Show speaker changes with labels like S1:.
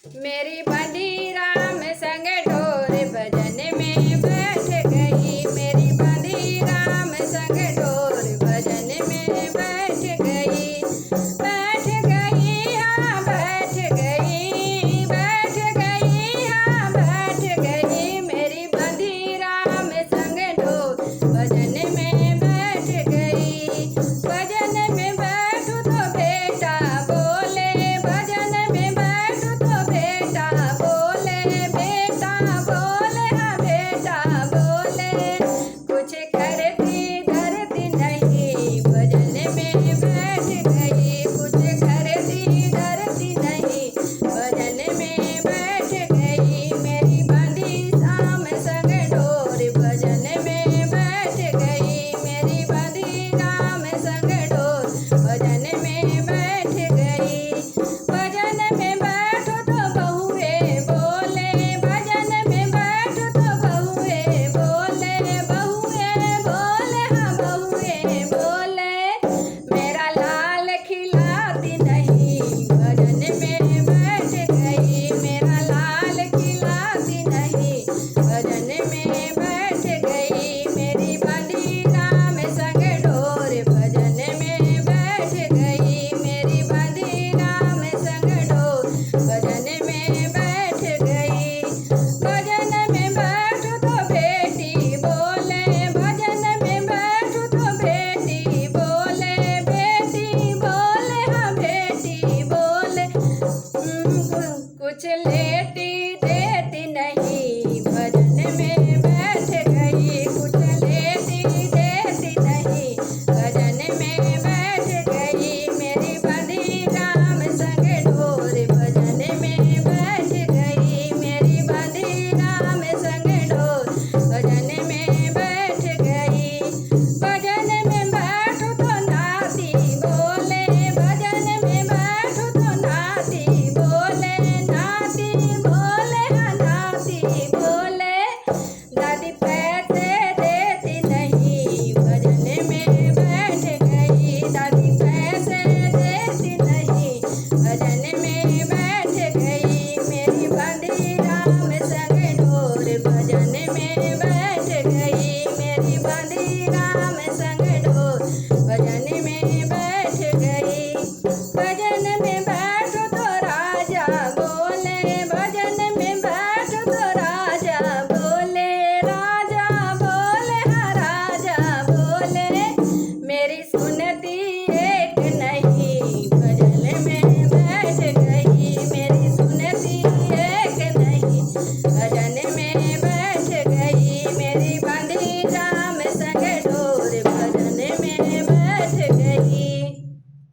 S1: मेरी बंधी राम संग डोर भजन में बैठ गई। मेरी बंधी राम संग डोर भजन में बैठ गई। बैठ गई हाँ बैठ गई, बैठ गई हाँ बैठ गई। मेरी बंधी राम संग डोर भजन में बैठ गई। भजन में बैठू तो बेटा बोले, भजन में बैठू तो बेटा बोले, बेटा बोले हाँ बेटा बोले। कुछ करती धरती नहीं भजन में बैठ गई। कुछ करती धरती नहीं भजन में बैठ गई। मेरी बंधी राम संग डोर भजन में बैठ गई। मेरी बंधी राम संग डोर भजन में बैठ गई। भजन में बैठो तो बहुए बोले, भजन में बैठो तो बहुए बोले, बहुए बोले हाँ बहुए बोले। मेरा लाल खिलाती नहीं भजन में बैठ गई। मेरा लाल खिलाती नहीं भजन में बैठ गई। मेरी बंधी राम संग डोर भजन में बैठ गई। मेरी बंधी राम संग डोर भजन में बैठ गई। भजन में बैठो तो बेटी बोले, भजन में बैठो तो बेटी बोले, बेटी बोले हाँ बेटी बोले। कुछ लेती देती नहीं भजन में बैठ गई। कुछ लेती देती नहीं भजन में बैठ गई। मेरी बंधी राम संग डोर भजन में बैठ गई। मेरी बंधी राम संग डोर भजन में बैठ गई। भजन में बैठो तो नाती बोले, भजन में बैठो तो नाती बोले, नाती बोले हाँ नाती बोले। दादी पैसे देती नहीं भजन में बैठ गई। दादी पैसे देती नहीं भजन में बैठ गई। मेरी बंधी राम संग डोर भजन में बैठ गई। मेरी बंधी राम संग डोर भजन में बैठ गई। भजन में बैठो तो राजा बोले, भजन में बैठो तो राजा बोले, राजा बोले हाँ राजा बोले। मेरी सुनती एक नहीं भजन में बैठ गई। मेरी सुनती एक नहीं भजन में बैठ गई। मेरी